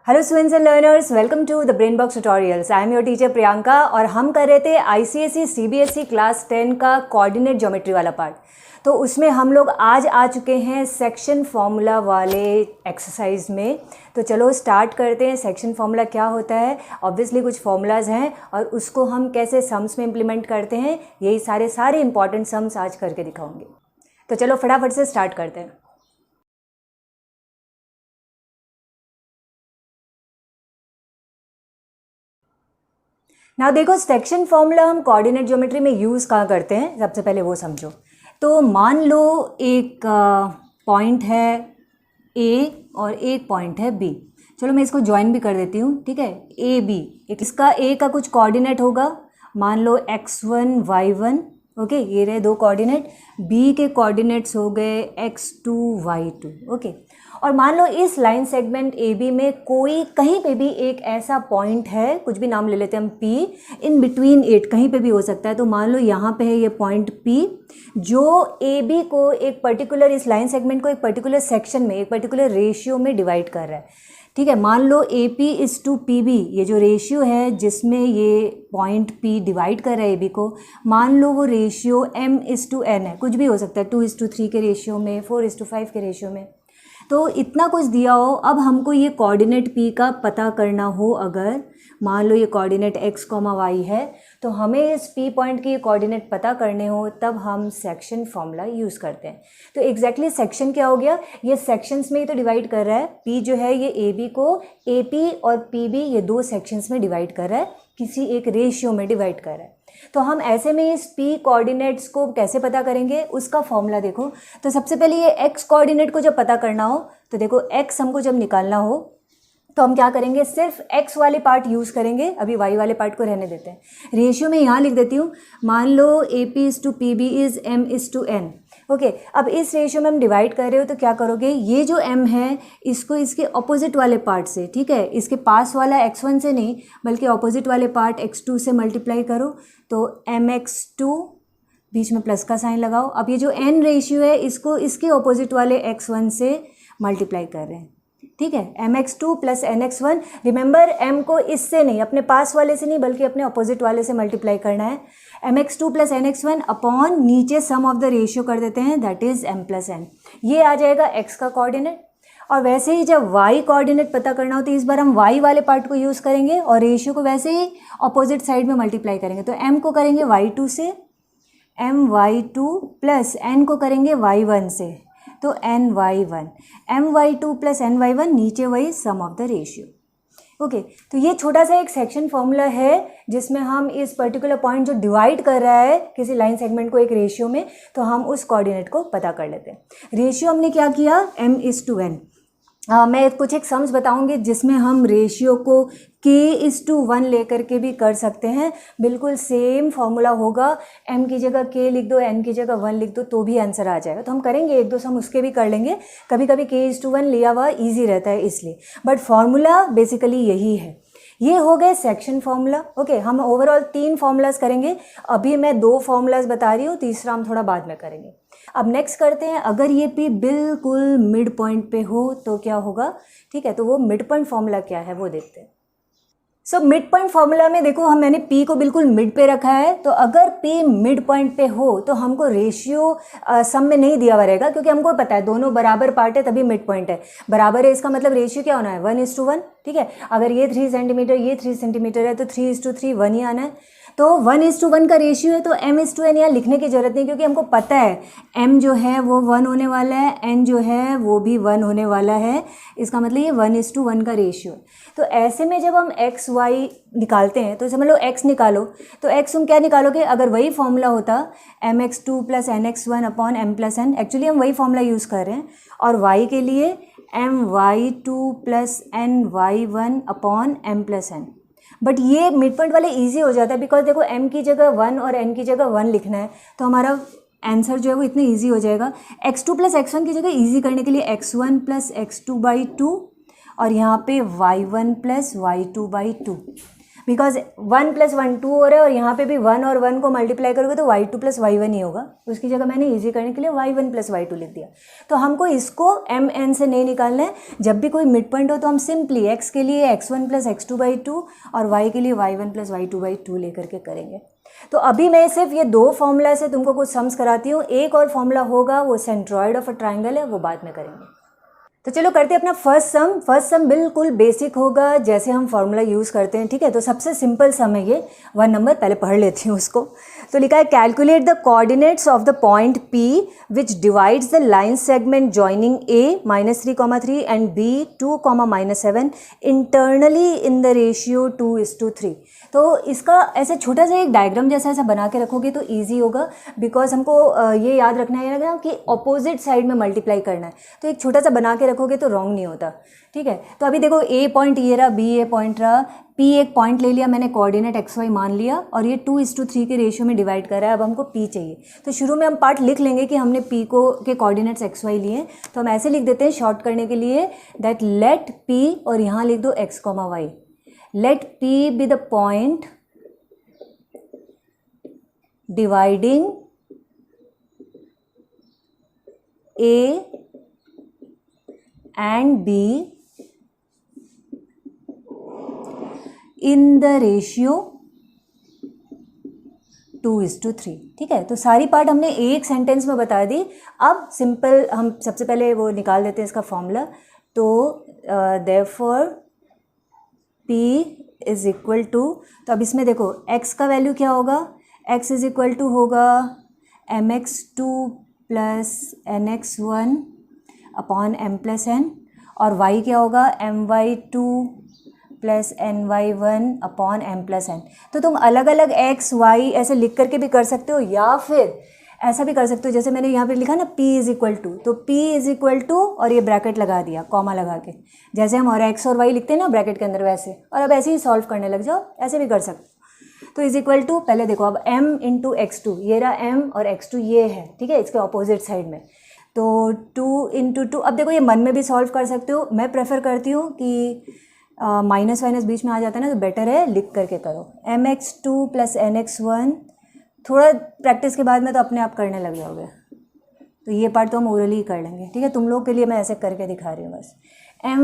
Hello students and learners, welcome to the Brainbox tutorials. I am your teacher Priyanka और हम कर रहे थे I.C.S.E C.B.S.E क्लास 10 का कोऑर्डिनेट ज्योमेट्री वाला पार्ट। तो उसमें हम लोग आज आ चुके हैं सेक्शन फॉर्मूला वाले एक्सरसाइज में। तो चलो स्टार्ट करते हैं। सेक्शन फॉर्मूला क्या होता है? ऑब्वियसली कुछ फॉर्मूलाज हैं और उसको हम कैसे सम्स में इम्प्लीमेंट करते हैं, यही सारे इंपॉर्टेंट सम्स आज करके दिखाऊंगे। तो चलो फटाफट से स्टार्ट करते हैं। ना देखो, सेक्शन फॉर्मूला हम कोऑर्डिनेट ज्योमेट्री में यूज़ कहाँ करते हैं, सबसे पहले वो समझो। तो मान लो एक पॉइंट है ए और एक पॉइंट है बी। चलो मैं इसको ज्वाइन भी कर देती हूँ, ठीक है। ए बी, इसका ए का कुछ कोऑर्डिनेट होगा, मान लो x1 y1, ओके। ये रहे दो कोऑर्डिनेट। बी के कोऑर्डिनेट्स हो गए x2 y2, ओके। और मान लो इस लाइन सेगमेंट ए बी में कोई कहीं पे भी एक ऐसा पॉइंट है, कुछ भी नाम ले लेते हैं हम, P, इन बिटवीन इट, कहीं पे भी हो सकता है। तो मान लो यहाँ पे है ये पॉइंट P जो ए बी को एक पर्टिकुलर, इस लाइन सेगमेंट को एक पर्टिकुलर सेक्शन में, एक पर्टिकुलर रेशियो में डिवाइड कर रहा है, ठीक है। मान लो AP/PB, ये जो रेशियो है जिसमें ये पॉइंट P डिवाइड कर रहा है AB को, मान लो वो रेशियो M/N है, कुछ भी हो सकता है, 2:3 के रेशियो में, 4:5 के रेशियो में। तो इतना कुछ दिया हो। अब हमको ये कोऑर्डिनेट P का पता करना हो, अगर मान लो ये कोऑर्डिनेट x, y है, तो हमें इस P पॉइंट की कोऑर्डिनेट पता करने हो, तब हम सेक्शन फॉर्मूला यूज़ करते हैं। तो एग्जैक्टली सेक्शन क्या हो गया, ये सेक्शंस में ही तो डिवाइड कर रहा है। P जो है ये AB को AP और PB, ये दो सेक्शंस में डिवाइड कर रहा है, किसी एक रेशियो में डिवाइड कर रहा है। तो हम ऐसे में इस P कोऑर्डिनेट्स को कैसे पता करेंगे, उसका फॉर्मूला देखो। तो सबसे पहले ये x कोऑर्डिनेट को जब पता करना हो, तो देखो x हमको जब निकालना हो तो हम क्या करेंगे, सिर्फ x वाले पार्ट यूज़ करेंगे, अभी y वाले पार्ट को रहने देते हैं। रेशियो में यहाँ लिख देती हूँ, मान लो AP/PB इज़ M/N, ओके। अब इस रेशियो में हम डिवाइड कर रहे हो, तो क्या करोगे, ये जो m है इसको इसके अपोजिट वाले पार्ट से, ठीक है, इसके पास वाला x1 से नहीं बल्कि अपोजिट वाले पार्ट x2 से मल्टीप्लाई करो, तो mx2, बीच में प्लस का साइन लगाओ। अब ये जो n रेशियो है इसको इसके अपोजिट वाले x1 से मल्टीप्लाई कर रहे हैं, ठीक है। mx2 plus nx1, remember m को इससे नहीं, अपने पास वाले से नहीं बल्कि अपने अपोजिट वाले से मल्टीप्लाई करना है। mx2 प्लस nx1 अपॉन नीचे सम ऑफ द रेशियो कर देते हैं, दैट इज m+n। ये आ जाएगा x का कोऑर्डिनेट। और वैसे ही जब y कोऑर्डिनेट पता करना हो तो इस बार हम y वाले पार्ट को यूज़ करेंगे और रेशियो को वैसे ही अपोजिट साइड में मल्टीप्लाई करेंगे। तो m को करेंगे y2 से, my2 प्लस n को करेंगे y1 से, तो ny1, my2 प्लस ny1, नीचे वही सम ऑफ द रेशियो, ओके। तो ये छोटा सा एक सेक्शन फॉर्मूला है जिसमें हम इस पर्टिकुलर पॉइंट जो डिवाइड कर रहा है किसी लाइन सेगमेंट को एक रेशियो में, तो हम उस कोऑर्डिनेट को पता कर लेते हैं। रेशियो हमने क्या किया, M/N। मैं कुछ एक सम्स बताऊंगी जिसमें हम रेशियो को K/1 लेकर के भी कर सकते हैं। बिल्कुल सेम फॉर्मूला होगा, m की जगह k लिख दो, n की जगह 1 लिख दो, तो भी आंसर आ जाएगा। तो हम करेंगे, एक दो सम उसके भी कर लेंगे। कभी कभी K/1 लिया हुआ ईजी रहता है इसलिए, बट फॉर्मूला बेसिकली यही है। ये हो गए सेक्शन फॉर्मूला, ओके। हम ओवरऑल 3 फॉर्मूलाज करेंगे, अभी मैं 2 फॉर्मूलाज बता रही हूँ, तीसरा हम थोड़ा बाद में करेंगे। अब नेक्स्ट करते हैं, अगर ये P बिल्कुल मिड पॉइंट पे हो तो क्या होगा, ठीक है। तो वो मिड पॉइंट फॉर्मूला क्या है वो देखते हैं। सो मिड पॉइंट फॉर्मूला में देखो, मैंने P को बिल्कुल मिड पे रखा है, तो अगर P मिड पॉइंट पे हो तो हमको रेशियो सम में नहीं दिया हुआ रहेगा, क्योंकि हमको पता है दोनों बराबर पार्ट है तभी मिड पॉइंट है। बराबर है इसका मतलब रेशियो क्या होना है, 1:1, ठीक है। अगर ये 3 सेंटीमीटर ये 3 सेंटीमीटर है तो 3:3 1 ही आना है। तो 1:1 का रेशियो है, तो M/N यहाँ लिखने की जरूरत नहीं, क्योंकि हमको पता है M जो है वो 1 होने वाला है, N जो है वो भी 1 होने वाला है। इसका मतलब ये 1:1 का रेशियो है। तो ऐसे में जब हम x y निकालते हैं, तो समझ लो x निकालो, तो x तुम क्या निकालोगे, अगर वही फॉर्मूला होता mx2 plus nx1 upon m+n, actually हम वही फॉर्मूला यूज़ कर रहे हैं, और y के लिए my2 plus ny1 upon m+n। But ये मिड पॉइंट वाले ईजी हो जाता है, बिकॉज देखो m की जगह 1 और n की जगह 1 लिखना है, तो हमारा आंसर जो है वो इतना ईजी हो जाएगा। x2 प्लस x1 की जगह ईजी करने के लिए x1 प्लस x2/2 और यहाँ पे y1 प्लस y2/2। बिकॉज 1 + 1 2 हो रहा है और यहाँ पे भी 1 और 1 को मल्टीप्लाई करोगे तो y2 + y1 ही होगा। उसकी जगह मैंने इजी करने के लिए y1 + y2 लिख दिया। तो हमको इसको mn से नहीं निकालना है। जब भी कोई मिड पॉइंट हो तो हम सिंपली x के लिए x1 + x2/2 और y के लिए y1 + y2/2 लेकर के करेंगे। तो अभी मैं सिर्फ ये 2 फॉर्मूला से तुमको कुछ सम्स कराती हूँ। एक और फॉर्मूला होगा, वो सेंट्रॉइड ऑफ अ ट्राइंगल है, वो बाद में करेंगे। तो चलो करते हैं अपना फर्स्ट सम। फर्स्ट सम बिल्कुल बेसिक होगा, जैसे हम फॉर्मूला यूज़ करते हैं, ठीक है। तो सबसे सिंपल सम है ये। 1 नंबर पहले पढ़ लेती हूँ उसको। तो लिखा है calculate the coordinates of the point P which divides the line segment joining A -3,3 and B 2,-7 internally in the ratio 2:3। तो इसका ऐसे छोटा सा एक डायग्राम जैसा ऐसा बना के रखोगे तो ईजी होगा, बिकॉज हमको ये याद रखना है ना कि अपोजिट साइड में मल्टीप्लाई करना है। तो एक छोटा सा बना के रखोगे तो रॉन्ग नहीं होता, ठीक है। तो अभी देखो A पॉइंट ये रहा, B A पॉइंट रहा, P एक पॉइंट ले लिया मैंने, कोऑर्डिनेट XY मान लिया और ये 2:3 के रेशियो में डिवाइड कर रहा है। अब हमको P चाहिए, तो शुरू में हम पार्ट लिख लेंगे कि हमने P को के कोऑर्डिनेट्स XY लिए। तो हम ऐसे लिख देते हैं शॉर्ट करने के लिए, दैट लेट P और यहाँ लिख दो x, y। Let P be the point dividing A and B in the ratio 2:3, ठीक है। तो सारी पार्ट हमने एक सेंटेंस में बता दी। अब सिंपल हम सबसे पहले वो निकाल देते हैं इसका फॉर्मूला। तो therefore P is equal to, तो अब इसमें देखो x का वैल्यू क्या होगा, x इज इक्वल टू होगा mx2 + nx1 अपॉन m+n, और y क्या होगा my2 + ny1 अपॉन m+n। तो तुम अलग अलग x y ऐसे लिख करके भी कर सकते हो, या फिर ऐसा भी कर सकते हो जैसे मैंने यहाँ पे लिखा ना P इज इक्वल टू, तो P इज इक्वल टू और ये ब्रैकेट लगा दिया कॉमा लगा के, जैसे हम और x और y लिखते हैं ना ब्रैकेट के अंदर वैसे, और अब ऐसे ही सॉल्व करने लग जाओ, ऐसे भी कर सकते हो। तो इज इक्वल टू, पहले देखो अब m × x2, ये रहा m और x2 ये है, ठीक है, इसके अपोजिट साइड में। तो 2 × 2, अब देखो ये मन में भी सॉल्व कर सकते हो। मैं प्रेफर करती हूँ कि माइनस वाइनस बीच में आ जाता है ना, तो बेटर है लिख करके करो। mx2 + nx1, थोड़ा प्रैक्टिस के बाद में तो अपने आप करने लग जाओगे। तो ये पार्ट तो हम ओरली ही कर लेंगे, ठीक है। तुम लोग के लिए मैं ऐसे करके दिखा रही हूँ बस।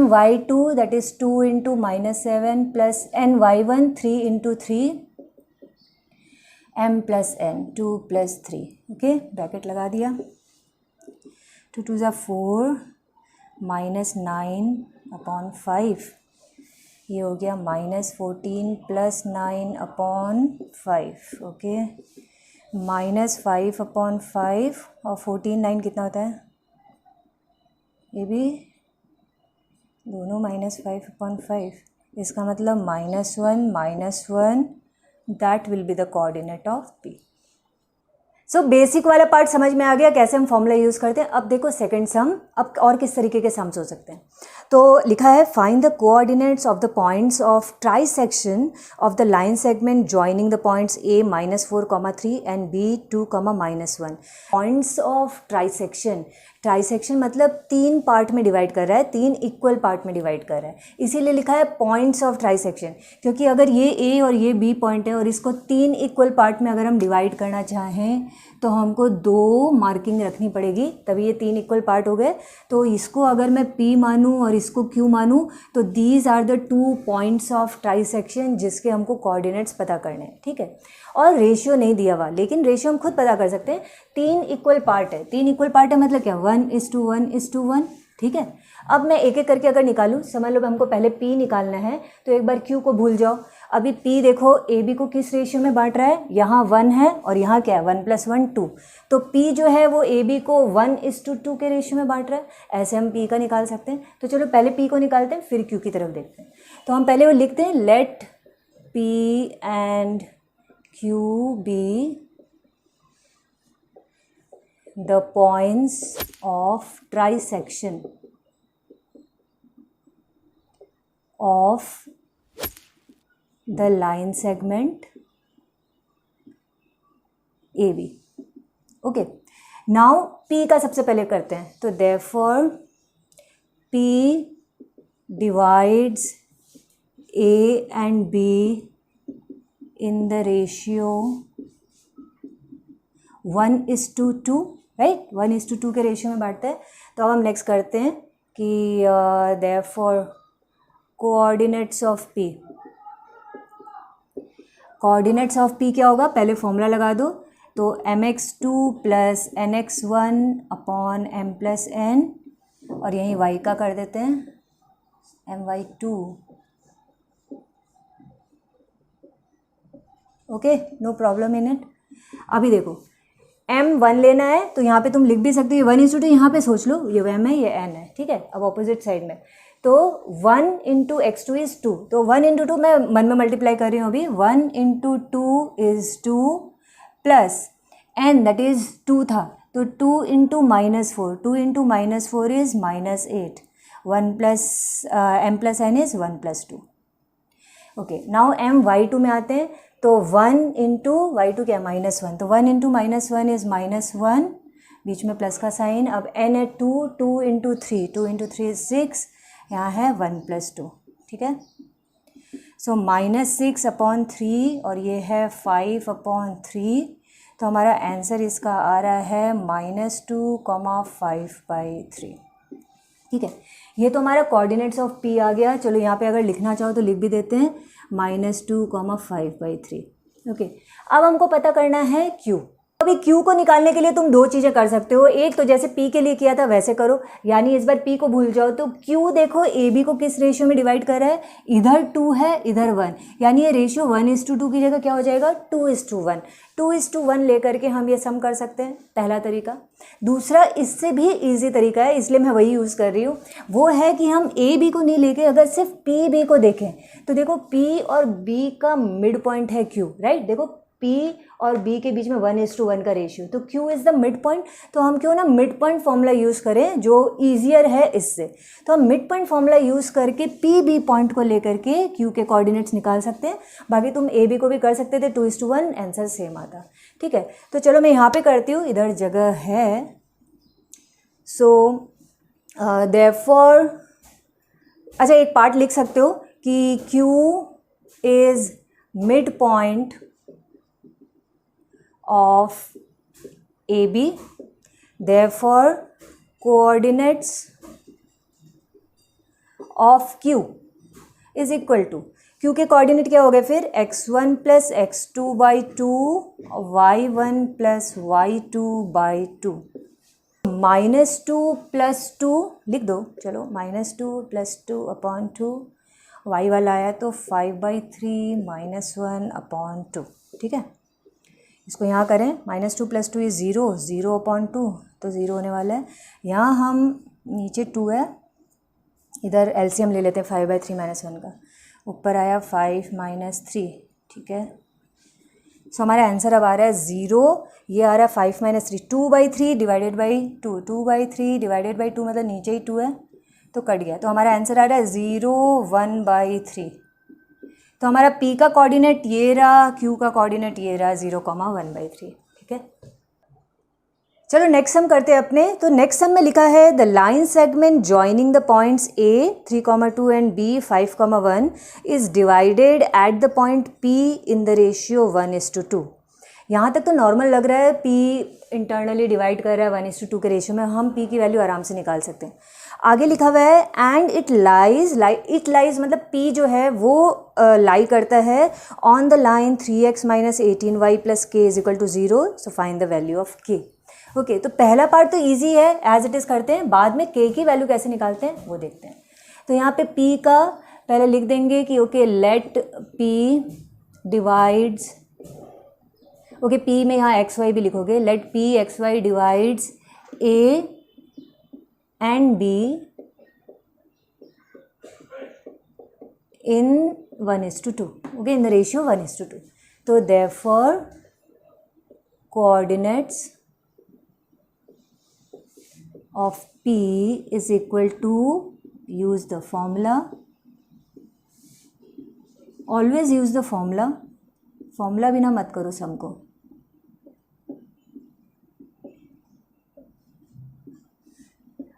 my2 that is 2 × -7 + ny1 3 × 3 m+n 2 + 3, okay, bracket लगा दिया। 2 2 = 4 -9 अपॉन 5, ये हो गया -14 + 9 अपॉन 5, ओके, -5 अपॉन 5 और 14 9 कितना होता है, ये भी दोनों -5 अपॉन 5, इसका मतलब -1 -1, that will be the coordinate of P। So basic वाला पार्ट समझ में आ गया कैसे हम फॉर्मूला यूज़ करते हैं। अब देखो सेकंड सम, अब और किस तरीके के सम्स हो सकते हैं। तो लिखा है find the coordinates of the points of trisection of the line segment joining the points A -4,3 and B 2,-1। Points of trisection, trisection मतलब 3 पार्ट में डिवाइड कर रहा है, 3 इक्वल पार्ट में डिवाइड कर रहा है, इसीलिए लिखा है पॉइंट्स ऑफ ट्राइसेक्शन। क्योंकि अगर ये A और ये B पॉइंट है और इसको 3 इक्वल पार्ट में अगर हम डिवाइड करना चाहें तो हमको 2 मार्किंग रखनी पड़ेगी, तभी ये 3 इक्वल पार्ट हो गए। तो इसको अगर मैं P मानूँ और इसको Q मानूँ तो these are the 2 points of trisection जिसके हमको कोऑर्डिनेट्स पता करने हैं, ठीक है। और रेशियो नहीं दिया हुआ, लेकिन रेशियो हम खुद पता कर सकते हैं। 3 इक्वल पार्ट है, 3 इक्वल पार्ट है मतलब क्या, 1:1:1, ठीक है। अब मैं एक एक करके अगर निकालूं, समझ लो हमको पहले P निकालना है, तो एक बार Q को भूल जाओ। अभी P देखो AB को किस रेशियो में बांट रहा है, यहाँ 1 है और यहाँ क्या है 1 + 1 2, तो P जो है वो AB को 1:2 के रेशियो में बांट रहा है। ऐसे हम P का निकाल सकते हैं। तो चलो पहले P को निकालते हैं, फिर Q की तरफ देखते हैं। तो हम पहले वो लिखते हैं, let P and Q be the points of trisection of the line segment AB. Okay, now P का सबसे पहले करते हैं। तो therefore P divides A and B in the ratio 1:2, right, 1:2 के रेशियो में बांटते हैं। तो अब हम नेक्स्ट करते हैं कि therefore coordinates of P, coordinates of P क्या होगा, पहले फॉर्मूला लगा दो। तो mx2 plus nx1 upon m plus n, और यहीं y का कर देते हैं my2। Okay, no problem in it. अभी देखो m1 लेना है तो यहाँ पे तुम लिख भी सकते हो 1:2, यहाँ पे सोच लो ये m है ये n है, ठीक है। अब ऑपोजिट साइड में तो 1 इंटू x2 इज़ 2, तो 1 इंटू 2 मैं मन में मल्टीप्लाई कर रही हूँ अभी, 1 into 2 is 2 plus n that is 2 था, तो 2 into -4, 2 into -4 is -8, 1 plus m plus n is 1 plus 2। Okay, now m y2 में आते हैं, तो 1 इंटू y2 क्या है -1, तो 1 इंटू -1 इज़ -1, बीच में प्लस का साइन। अब n है 2, 2 इंटू 3, 2 इंटू 3 इज़ 6, यहाँ है 1 प्लस 2, ठीक है। सो -6 अपॉन 3 और ये है 5 अपॉन 3, तो हमारा आंसर इसका आ रहा है -2,5/3, ठीक है। ये तो हमारा कोऑर्डिनेट्स ऑफ पी आ गया। चलो यहाँ पे अगर लिखना चाहो तो लिख भी देते हैं -2,5/3। ओके, अब हमको पता करना है क्यू। अभी क्यू को निकालने के लिए तुम दो चीज़ें कर सकते हो, एक तो जैसे पी के लिए किया था वैसे करो, यानी इस बार पी को भूल जाओ। तो क्यू देखो ए बी को किस रेशियो में डिवाइड कर रहा है, इधर 2 है इधर 1, यानी ये रेशियो 1:2 की जगह क्या हो जाएगा 2:1, 2:1 लेकर के हम ये सम कर सकते हैं, पहला तरीका। दूसरा इससे भी ईजी तरीका है, इसलिए मैं वही यूज़ कर रही हूँ, वो है कि हम ए बी को नहीं लेके अगर सिर्फ पी बी को देखें तो देखो पी और बी का मिड पॉइंट है क्यू, राइट। देखो P और B के बीच में 1:1 का रेशियो, तो Q is the mid point. तो हम क्यों ना मिड पॉइंट फॉर्मूला यूज़ करें जो ईजियर है इससे। तो हम मिड पॉइंट फॉर्मूला यूज़ करके PB पॉइंट को लेकर के Q के कोऑर्डिनेट्स निकाल सकते हैं। बाकी तुम AB को भी कर सकते थे, 2:1 आंसर सेम आता, ठीक है। तो चलो मैं यहाँ पे करती हूँ, इधर जगह है। सो देयरफॉर अच्छा एक पार्ट लिख सकते हो कि Q is mid point of AB, therefore coordinates of Q is equal to, Q के कोऑर्डिनेट क्या हो गए फिर x1 plus x2/2, y1 plus y2/2, -2 plus 2 लिख दो, चलो -2 प्लस 2/2, y वाला आया तो 5/3 -1/2, ठीक है। इसको यहाँ करें, -2 प्लस 2 इज़ 0, 0/2, तो 0 होने वाला है। यहाँ हम नीचे 2 है, इधर एलसीएम ले लेते हैं 5/3 -1 का, ऊपर आया 5 - 3, ठीक है। सो हमारा आंसर अब आ रहा है 0, ये आ रहा है 5 - 3, 2/3 डिवाइडेड बाई 2, 2/3 डिवाइडेड बाई 2 मतलब नीचे ही 2 है तो कट गया, तो हमारा आंसर आ रहा है 0, 1/3। तो हमारा P का कोऑर्डिनेट ये रहा, Q का कोऑर्डिनेट ये रहा 0,1/3, ठीक है। चलो नेक्स्ट सम करते हैं अपने। तो नेक्स्ट सम में लिखा है the line segment joining the points A 3,2 and B 5,1 is divided at the point P in the ratio 1:2। यहाँ तक तो नॉर्मल लग रहा है, P इंटरनली डिवाइड कर रहा है 1:2 के रेशियो में, हम P की वैल्यू आराम से निकाल सकते हैं। आगे लिखा हुआ है एंड इट लाइज मतलब P जो है वो लाई करता है on the line 3x - 18y + k = 0, so find the value of k। Okay, तो पहला पार्ट तो इजी है, एज इट इज़ करते हैं, बाद में k की वैल्यू कैसे निकालते हैं वो देखते हैं। तो यहाँ पे P का पहले लिख देंगे कि okay let P divides, okay P में यहाँ xy भी लिखोगे, let P xy divides A and B in 1:2, okay, in the ratio 1:2. So therefore coordinates of P is equal to, use the formula, always use the formula, formula बिना मत करो सम को।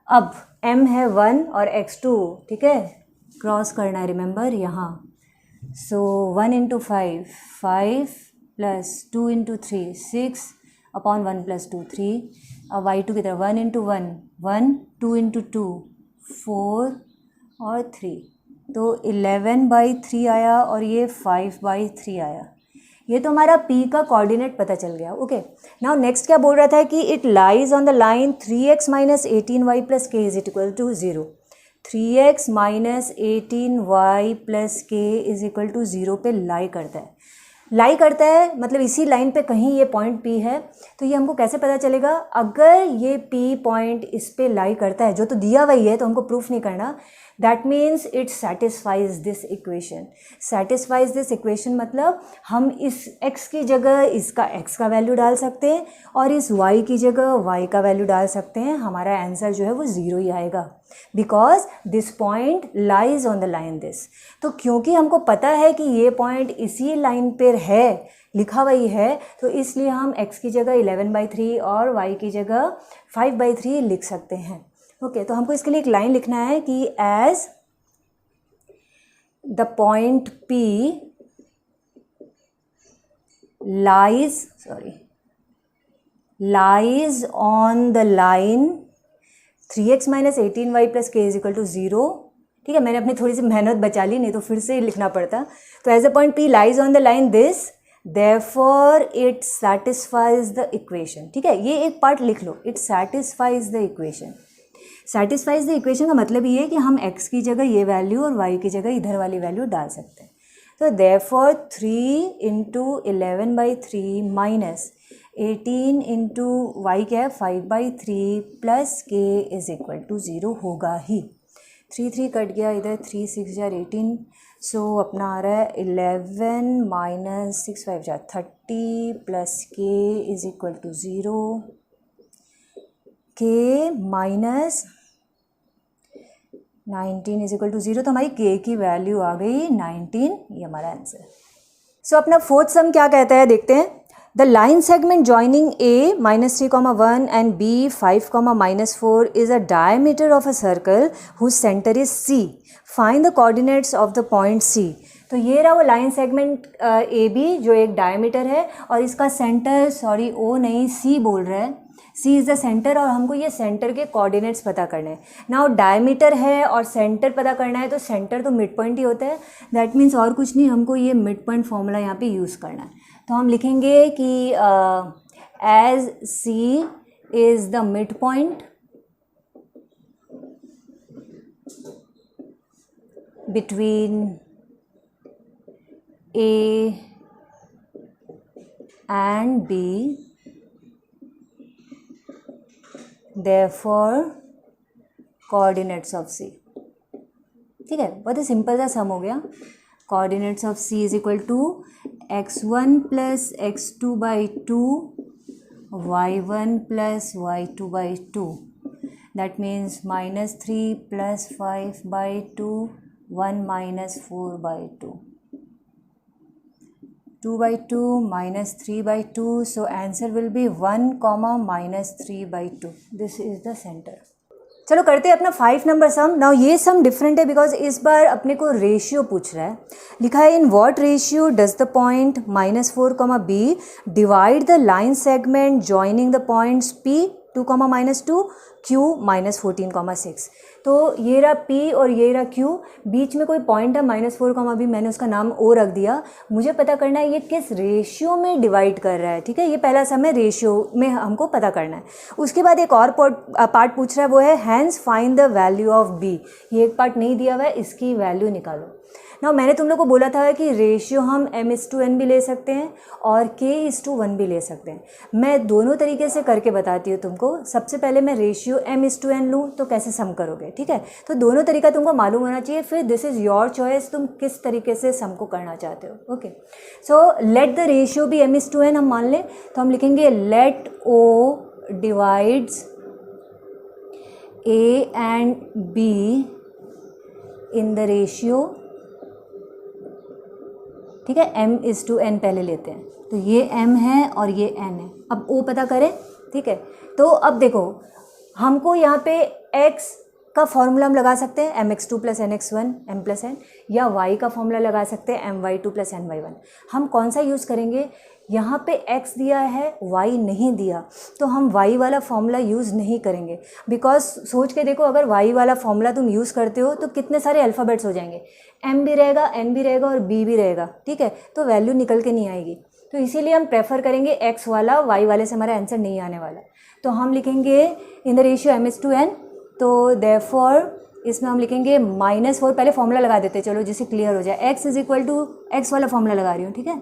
अब m है 1 और x2, ठीक है, क्रॉस करना है रिमेंबर यहाँ, सो 1 into 5 5 plus 2 into 3 6 upon 1 plus 2 3. अब y2 की तरफ 1 इंटू 1 1 2 इंटू 2 4 और 3. तो 11/3 आया और ये 5/3 आया. ये तो हमारा p का कोऑर्डिनेट पता चल गया. ओके, नाउ नेक्स्ट क्या बोल रहा था कि it lies on the line 3x minus 18y plus K is equal to 0. 3x minus 18y plus K is equal to 0 पे लाई करता है. लाई करता है मतलब इसी लाइन पे कहीं ये पॉइंट P है. तो ये हमको कैसे पता चलेगा? अगर ये P पॉइंट इस पे लाई करता है, जो तो दिया हुआ ही है, तो हमको प्रूफ नहीं करना. That means it satisfies this equation. Satisfies this equation मतलब हम इस x की जगह इसका x का वैल्यू डाल सकते हैं और इस y की जगह y का वैल्यू डाल सकते हैं. हमारा आंसर जो है वो 0 ही आएगा, because this point lies on the line this. तो क्योंकि हमको पता है कि ये पॉइंट इसी लाइन पर है, लिखा हुआ ही है, तो इसलिए हम x की जगह 11/3 और y की जगह 5/3 लिख सकते हैं. ओके, तो हमको इसके लिए एक लाइन लिखना है कि as the point P lies on the line 3x minus 18y plus K is equal to 0. ठीक है, मैंने अपनी थोड़ी सी मेहनत बचा ली, नहीं तो फिर से लिखना पड़ता. तो as the point P lies on the line this, therefore it satisfies the equation. ठीक है, ये एक पार्ट लिख लो, it satisfies the equation. satisfies the equation का मतलब ये है कि हम x की जगह ये वैल्यू और y की जगह इधर वाली वैल्यू डाल सकते हैं. तो therefore 3 into 11/3 minus 18 into y क्या है 5/3 plus K is equal to 0 होगा ही. 3 कट गया इधर, 3 6 18. सो अपना आ रहा है 11 minus 6 5 30 plus K is equal to 0. के माइनस 19 इज इक्वल टू 0. तो हमारी के की वैल्यू आ गई 19. ये हमारा आंसर. सो अपना फोर्थ सम क्या कहता है देखते हैं. The line segment joining A -3, 1 and B 5, -4 is a diameter of a circle whose center is C. Find the coordinates of the point C. तो ये रहा वो लाइन सेगमेंट AB जो एक डायमीटर है और इसका सेंटर, सॉरी O नहीं C बोल रहा है, C इज़ द सेंटर और हमको ये सेंटर के कोऑर्डिनेट्स पता करने हैं. नाउ डायमीटर है और सेंटर पता करना है, तो सेंटर तो मिड पॉइंट ही होता है. दैट मीन्स और कुछ नहीं, हमको ये मिड पॉइंट फॉर्मूला यहाँ पे यूज़ करना है. तो हम लिखेंगे कि as C is the mid point between A and B, therefore coordinates of C. ठीक है, बहुत ही सिंपल सा सम हो गया. Coordinates of C is equal to x1 plus x2/2 y1 plus y2/2. That means -3 plus 5/2 1 minus 4/2. 2/2 minus 3/2. So answer will be 1, minus 3/2. This is the center. चलो करते हैं अपना 5 नंबर सम. नाउ ये सम डिफरेंट है बिकॉज इस बार अपने को ratio पूछ रहा है. लिखा है in what ratio does the point -4, B divide the line segment joining the points P 2, -2 Q -14, 6. तो ये रहा P और ये रहा Q. बीच में कोई पॉइंट है -4, B, मैंने उसका नाम O रख दिया. मुझे पता करना है ये किस रेशियो में डिवाइड कर रहा है. ठीक है, ये पहला सम है, रेशियो में हमको पता करना है. उसके बाद एक और पार्ट पूछ रहा है, वो है hence find the value of B. ये एक पार्ट नहीं दिया हुआ है, इसकी वैल्यू निकालो. ना मैंने तुम लोग को बोला था कि रेशियो हम m/n भी ले सकते हैं और k/1 भी ले सकते हैं. मैं दोनों तरीके से करके बताती हूँ तुमको. सबसे पहले मैं रेशियो m/n लूँ तो कैसे सम करोगे. ठीक है, तो दोनों तरीका तुमको मालूम होना चाहिए. फिर दिस इज़ योर चॉइस, तुम किस तरीके से सम को करना चाहते हो. Okay, so let the ratio भी m/n हम मान लें. तो हम लिखेंगे let O divides A and B in the ratio. ठीक है, m/n पहले लेते हैं. तो ये m है और ये n है. अब O पता करें. ठीक है, तो अब देखो हमको यहाँ पे x का फॉर्मूला हम लगा सकते हैं mx2 + nx1 m + n, या y का फॉर्मूला लगा सकते हैं my2 + ny1। हम कौन सा यूज़ करेंगे? यहाँ पे x दिया है, y नहीं दिया, तो हम y वाला फॉर्मूला यूज़ नहीं करेंगे। बिकॉज सोच के देखो, अगर y वाला फॉर्मूला तुम यूज़ करते हो तो कितने सारे अल्फ़ाबेट्स हो जाएंगे, m भी रहेगा, n भी रहेगा और b भी रहेगा, ठीक है, तो वैल्यू निकल के नहीं आएगी। तो इसीलिए हम प्रेफर करेंगे x वाला, y वाले से हमारा आंसर नहीं आने वाला। तो हम लिखेंगे इन द रेशियो m:n, तो देयरफॉर इसमें हम लिखेंगे -4, पहले फॉर्मूला लगा देते हैं, चलो जिससे क्लियर हो जाए। x = x वाला फॉर्मूला लगा रही हूँ, ठीक है,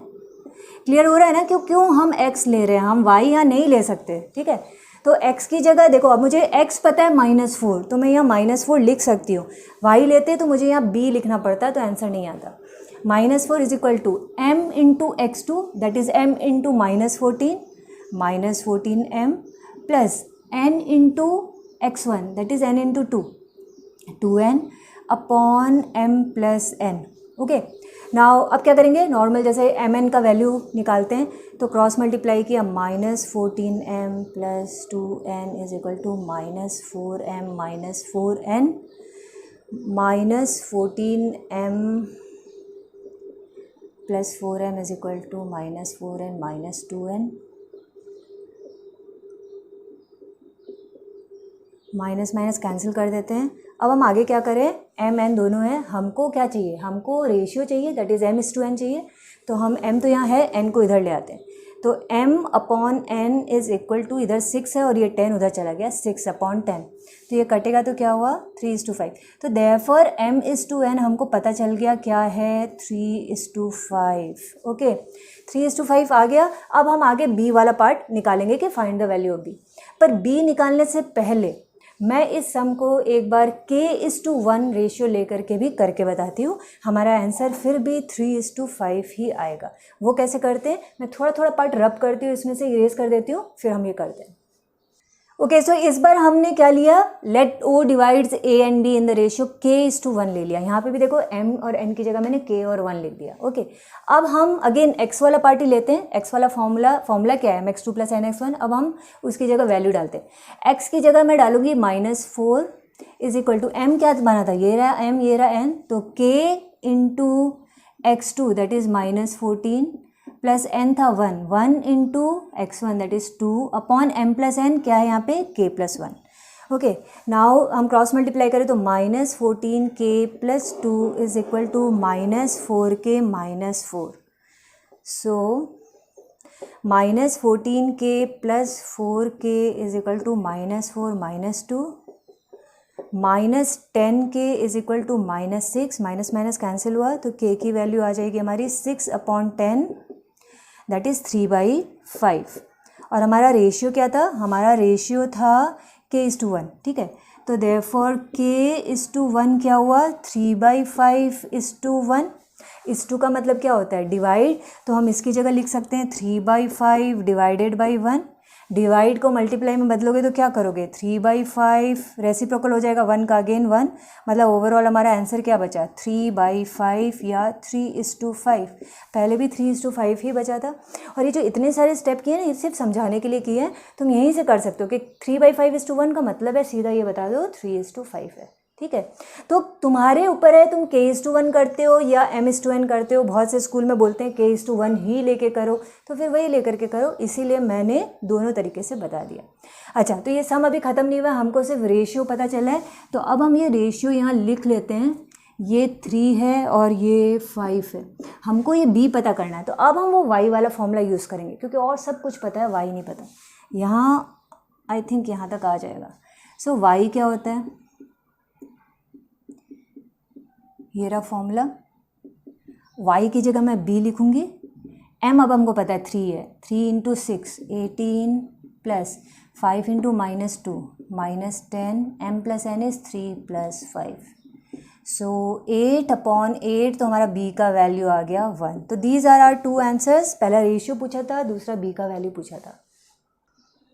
क्लियर हो रहा है ना? क्यों हम x ले रहे हैं, हम y यहाँ नहीं ले सकते, ठीक है। तो x की जगह देखो, अब मुझे x पता है -4, तो मैं यहाँ -4 लिख सकती हूँ। y लेते तो मुझे यहाँ b लिखना पड़ता, तो आंसर नहीं आता। -4 = m × x2, that is m × -14m plus n × x1, that is n × 2, 2n upon m + n। Okay, now अब क्या करेंगे, नॉर्मल जैसे mn का वैल्यू निकालते हैं, तो क्रॉस मल्टीप्लाई किया, -14m + 2n = -4m - 4n, -14m + 4m = -4n - 2n, minus minus cancel कर देते हैं। अब हम आगे क्या करें, m n दोनों हैं, हमको क्या चाहिए, हमको रेशियो चाहिए, दैट इज़ m:n चाहिए। तो हम m तो यहाँ है, n को इधर ले आते हैं, तो m/n = इधर 6 है और ये 10 उधर चला गया, 6/10, तो ये कटेगा तो क्या हुआ, 3:5। तो देयरफॉर m:n हमको पता चल गया क्या है, 3:5। ओके, 3:5 आ गया। अब हम आगे b वाला पार्ट निकालेंगे कि find the value of b। पर b निकालने से पहले मैं इस सम को एक बार k:1 रेशियो लेकर के भी करके बताती हूँ, हमारा आंसर फिर भी 3:5 ही आएगा। वो कैसे करते हैं, मैं थोड़ा थोड़ा पार्ट रब करती हूँ, इसमें से इरेज कर देती हूँ, फिर हम ये करते हैं। ओके, सो इस बार हमने क्या लिया, let o divides a and b in the ratio k:1 ले लिया। यहाँ पे भी देखो m और n की जगह मैंने k और 1 लिख दिया। ओके, अब हम अगेन x वाला पार्टी लेते हैं। x वाला फॉर्मूला क्या है, mx2 + nx1। अब हम उसकी जगह वैल्यू डालते हैं। x की जगह मैं डालूंगी -4 = m क्या बना था, ये रहा m, ये रहा n, तो k × x2 that is -14 plus n था 1 × x1 that is 2 upon m + n क्या है यहाँ पे, k + 1। ओके, नाउ हम क्रॉस मल्टीप्लाई करें तो -14k + 2 = -4k - 4। सो -14k + 4k = -4 - 2, -10k = -6, minus minus cancel हुआ, तो k की वैल्यू आ जाएगी हमारी 6/10, दैट इज़ 3/5। और हमारा रेशियो क्या था, हमारा रेशियो था k:1, ठीक है। तो देयरफॉर k:1 क्या हुआ, 3/5:1। 2 का मतलब क्या होता है, डिवाइड, तो हम इसकी जगह लिख सकते हैं 3/5 / 1। डिवाइड को मल्टीप्लाई में बदलोगे तो क्या करोगे, 3/5 रेसिप्रोकल हो जाएगा 1 का, अगेन 1, मतलब ओवरऑल हमारा आंसर क्या बचा, 3/5 या 3:5। पहले भी 3:5 ही बचा था। और ये जो इतने सारे स्टेप किए ना, ये सिर्फ समझाने के लिए किए हैं, तुम यहीं से कर सकते हो कि 3/5:1 का मतलब है, सीधा ये बता दो 3:5 है, ठीक है। तो तुम्हारे ऊपर है, तुम k:1 करते हो या m:n करते हो। बहुत से स्कूल में बोलते हैं k:1 ही लेके करो, तो फिर वही लेकर के करो, इसीलिए मैंने दोनों तरीके से बता दिया। अच्छा, तो ये सम अभी ख़त्म नहीं हुआ, हमको सिर्फ रेशियो पता चला है, तो अब हम ये रेशियो यहाँ लिख लेते हैं। ये 3 है और ये 5 है, हमको ये b पता करना है, तो अब हम वो y वाला फॉर्मूला यूज़ करेंगे, क्योंकि और सब कुछ पता है, y नहीं पता। यहाँ आई थिंक यहाँ तक आ जाएगा। सो y क्या होता है, ये रहा फॉर्मूला। y की जगह मैं b लिखूंगी। m अब हमको पता है 3 है, 3 × 6 18 प्लस 5 × -2 -10, m + n इज़ 3 + 5। सो 8/8, तो हमारा b का वैल्यू आ गया 1। तो दीज आर आर 2 आंसर्स। पहला रेशियो पूछा था, दूसरा b का वैल्यू पूछा था।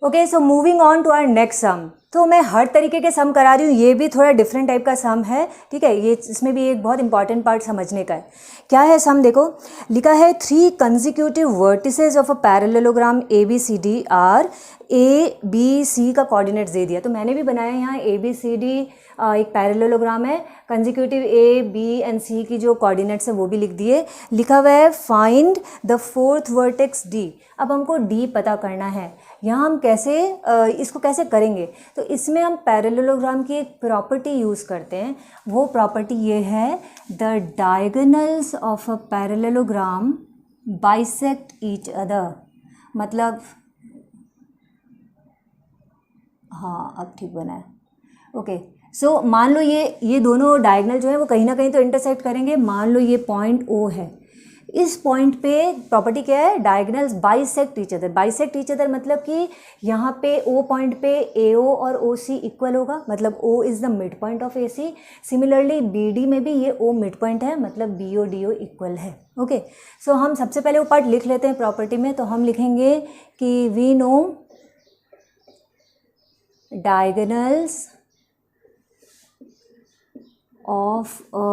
Okay, so moving on to our next sum. तो मैं हर तरीके के सम करा रही हूँ, ये भी थोड़ा डिफरेंट टाइप का सम है, ठीक है। ये इसमें भी एक बहुत इंपॉर्टेंट पार्ट समझने का है। क्या है सम, देखो लिखा है 3 consecutive vertices of a parallelogram ABCD are A B C का कोऑर्डिनेट्स दे दिया। तो मैंने भी बनाया यहाँ ABCD एक पैरेललोग्राम है, कंसेक्यूटिव ए बी एंड सी की जो कोऑर्डिनेट्स है वो भी लिख दिए। लिखा हुआ है find the fourth vertex D. अब हमको डी पता करना है। यहाँ हम कैसे इसको कैसे करेंगे, तो इसमें हम पैरेललोग्राम की एक प्रॉपर्टी यूज़ करते हैं। वो प्रॉपर्टी ये है, the diagonals of a parallelogram bisect each other. मतलब हाँ अब ठीक बना है, ओके। सो मान लो ये दोनों डायगोनल जो है वो कहीं ना कहीं तो इंटरसेक्ट करेंगे। मान लो ये पॉइंट ओ है, इस पॉइंट पे प्रॉपर्टी क्या है, diagonals bisect each other. Bisect each other मतलब कि यहाँ पे ओ पॉइंट पे ए ओ और ओ सी इक्वल होगा, मतलब O is the mid point of A C. Similarly B D में भी ये ओ मिड पॉइंट है, मतलब B O D O equal है, ओके। सो हम सबसे पहले वो पार्ट लिख लेते हैं प्रॉपर्टी में। तो हम लिखेंगे कि we know diagonals of a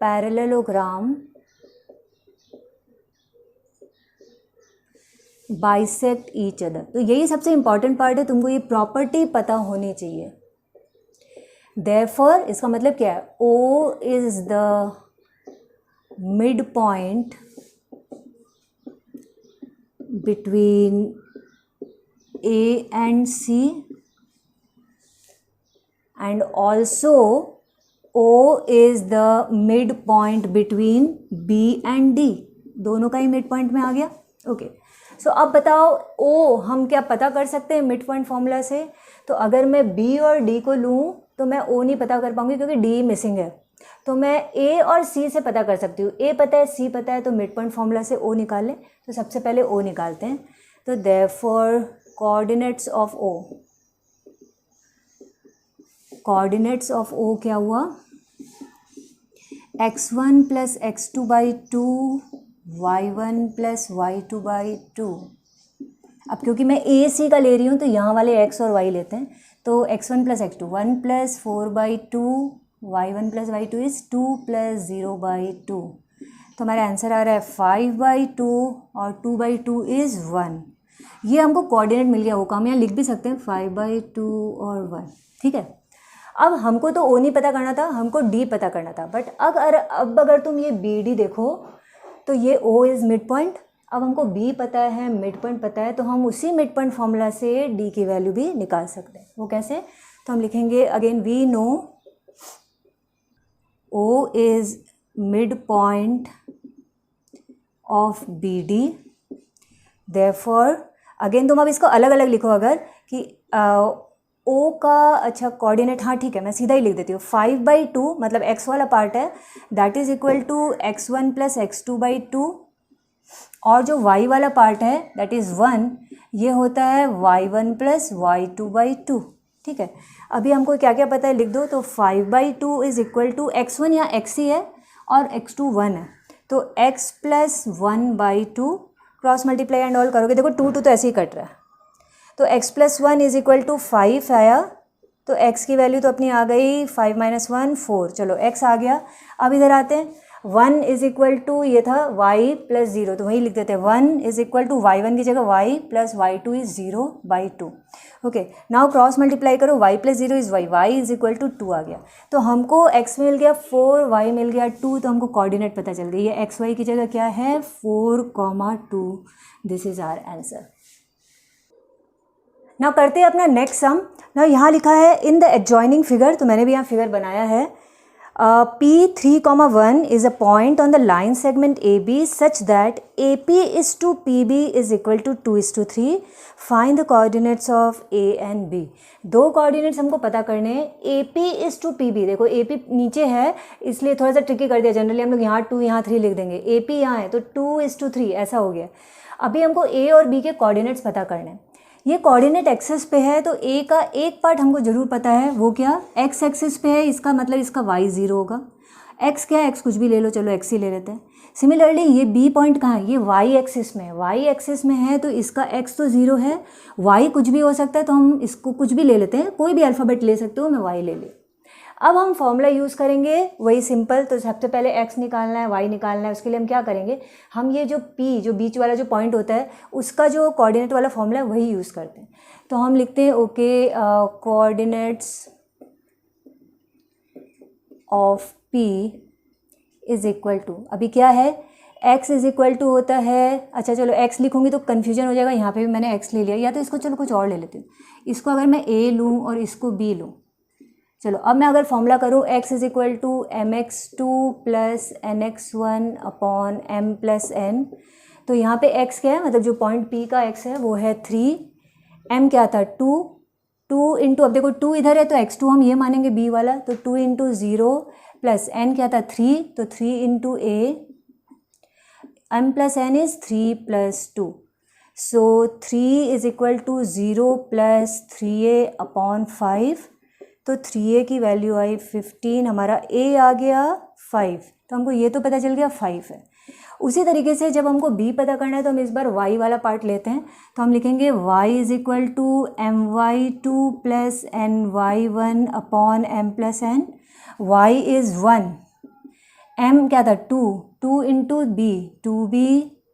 parallelogram bisect each other। तो यही सबसे इंपॉर्टेंट पार्ट है, तुमको ये प्रॉपर्टी पता होनी चाहिए। therefore इसका मतलब क्या है, O is the midpoint between A and C and also O is the midpoint between B and D। दोनों का ही मिड पॉइंट में आ गया, ओके। सो अब बताओ O हम क्या पता कर सकते हैं मिड पॉइंट फॉर्मूला से। तो अगर मैं B और D को लूँ तो मैं O नहीं पता कर पाऊंगी क्योंकि D मिसिंग है। तो मैं A और C से पता कर सकती हूँ। A पता है, C पता है, तो मिड पॉइंट फॉर्मूला से O निकाल लें। तो सबसे पहले O निकालते हैं। तो therefore coordinates of O, coordinates of O क्या हुआ, x1 plus x2 by 2, y1 plus y2 by 2। अब क्योंकि मैं ए सी का ले रही हूँ तो यहाँ वाले x और y लेते हैं। तो x1 plus x2 1 plus 4 by 2, y1 plus y2 is 2 plus 0 by 2। तो हमारा आंसर आ रहा है 5 बाई 2 और 2 बाई 2 इज़ 1। ये हमको कोऑर्डिनेट मिल गया। वो काम यहाँ लिख भी सकते हैं 5 बाई 2 और 1, ठीक है। अब हमको तो ओ नहीं पता करना था, हमको डी पता करना था। बट अगर तुम ये बी डी देखो तो ये ओ इज़ मिड पॉइंट। अब हमको बी पता है, मिड पॉइंट पता है, तो हम उसी मिड पॉइंट फॉर्मूला से डी की वैल्यू भी निकाल सकते हैं। वो कैसे, तो हम लिखेंगे again we know O is mid point of B D. Therefore again तुम अब इसको अलग अलग लिखो अगर कि ओ का अच्छा कोऑर्डिनेट, हाँ ठीक है मैं सीधा ही लिख देती हूँ। 5 बाई 2 मतलब x वाला पार्ट है, that is equal to x1 plus x2 by 2, और जो y वाला पार्ट है दैट इज़ 1, ये होता है y1 प्लस y2 बाई 2, ठीक है। अभी हमको क्या क्या पता है लिख दो। तो 5 by 2 is equal to x1 या x ही है और x2 1 है, तो x plus 1 by 2 cross multiply and all करोगे, देखो 2 तो ऐसे ही कट रहा है। तो x plus 1 is equal to 5 आया, तो x की वैल्यू तो अपनी आ गई 5 माइनस 1 4, चलो x आ गया। अब इधर आते हैं, 1 इज़ इक्वल टू ये था y प्लस 0, तो वही लिख देते हैं 1 इज़ इक्वल टू y1 की जगह y plus y2 is 0 by 2, okay. Now cross multiply करो, y plus 0 is y is equal to 2 आ गया। तो हमको x मिल गया 4, y मिल गया 2, तो हमको कोऑर्डिनेट पता चल गई। ये x y की जगह क्या है 4,2, दिस इज़ आवर आंसर। ना करते हैं अपना नेक्स्ट सम। ना यहाँ लिखा है इन द एडजॉइनिंग फिगर, तो मैंने भी यहाँ फिगर बनाया है। P3,1 is a point on the line segment AB such that AP is to PB is equal to 2:3। Find the coordinates of A and B। दो कोऑर्डिनेट्स हमको पता करने हैं। AP इज़ टू PB, देखो AP नीचे है इसलिए थोड़ा सा ट्रिकी कर दिया। जनरली हम लोग यहाँ 2 यहाँ 3 लिख देंगे, AP यहाँ है तो 2:3 ऐसा हो गया। अभी हमको A और B के कोऑर्डिनेट्स पता करने हैं। ये कोऑर्डिनेट एक्सिस पे है तो ए का एक पार्ट हमको ज़रूर पता है, वो क्या एक्स एक्सिस पे है, इसका मतलब इसका वाई 0 होगा। एक्स क्या है, एक्स कुछ भी ले लो, चलो एक्स ही ले लेते हैं। सिमिलरली ये बी पॉइंट कहाँ है, ये वाई एक्सिस में है। वाई एक्सिस में है तो इसका एक्स तो 0 है, वाई कुछ भी हो सकता है, तो हम इसको कुछ भी ले लेते हैं, कोई भी अल्फ़ाबेट ले सकते हो, मैं वाई ले ली। अब हम फॉर्मूला यूज़ करेंगे वही सिंपल। तो सबसे पहले x निकालना है, y निकालना है। उसके लिए हम क्या करेंगे, हम ये जो p जो बीच वाला जो पॉइंट होता है उसका जो कोऑर्डिनेट वाला फॉर्मूला है वही यूज़ करते हैं। तो हम लिखते हैं okay coordinates of P is equal to, अभी क्या है, x इज़ इक्वल टू होता है, अच्छा चलो x लिखूँगी तो कन्फ्यूजन हो जाएगा, यहाँ पे भी मैंने x ले लिया, या तो इसको चलो कुछ और ले लेती हूँ, इसको अगर मैं a लूँ और इसको b लूँ, चलो अब मैं अगर फॉर्मूला करूँ x is equal to mx2 plus nx1 upon m plus n, तो यहाँ पे x क्या है, मतलब जो पॉइंट P का x है वो है 3, m क्या था 2 इंटू, अब देखो 2 इधर है तो x2 हम ये मानेंगे b वाला, तो 2 इंटू 0 प्लस n क्या था 3, तो 3 into a, m plus n is 3 plus 2, so 3 is equal to 0 plus 3a upon 5, तो 3a की वैल्यू आई 15, हमारा a आ गया 5, तो हमको ये तो पता चल गया 5 है। उसी तरीके से जब हमको b पता करना है तो हम इस बार y वाला पार्ट लेते हैं, तो हम लिखेंगे y is equal to my2 plus ny1 upon m plus n, y is 1, m क्या था 2 into b 2b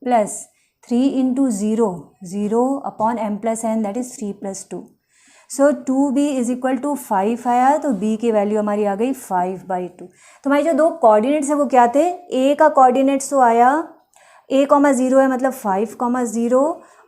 plus 3 into 0 upon m plus n, that is 3 plus 2, so 2b is equal to 5 आया, तो b की value हमारी आ गई 5/2। तो हमारे जो दो कोऑर्डिनेट्स है वो क्या थे, a का कोऑर्डिनेट्स तो आया a,0 है मतलब 5,0,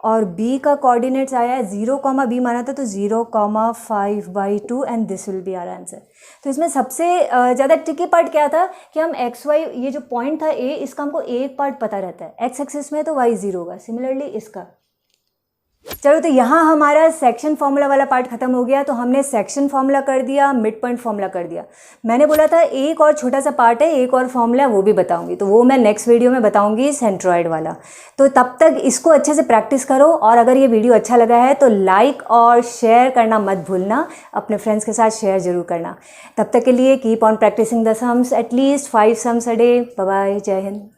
और b का कोऑर्डिनेट्स आया है 0, b माना था तो 0,5/2, and this will be our answer. तो इसमें सबसे ज़्यादा ट्रिकी पार्ट क्या था कि हम x y, ये जो पॉइंट था a, इसका हमको एक पार्ट पता रहता है, x एक्सिस में तो y 0 होगा, सिमिलरली इसका। चलो तो यहाँ हमारा सेक्शन फार्मूला वाला पार्ट खत्म हो गया, तो हमने सेक्शन फार्मूला कर दिया, मिड पॉइंट फार्मूला कर दिया। मैंने बोला था एक और छोटा सा पार्ट है, एक और फार्मूला, वो भी बताऊंगी, तो वो मैं नेक्स्ट वीडियो में बताऊंगी, सेंट्रॉइड वाला। तो तब तक इसको अच्छे से प्रैक्टिस करो, और अगर ये वीडियो अच्छा लगा है तो लाइक और शेयर करना मत भूलना, अपने फ्रेंड्स के साथ शेयर जरूर करना। तब तक के लिए keep on practising the sums, at least 5 sums a day. Bye bye, Jai Hind.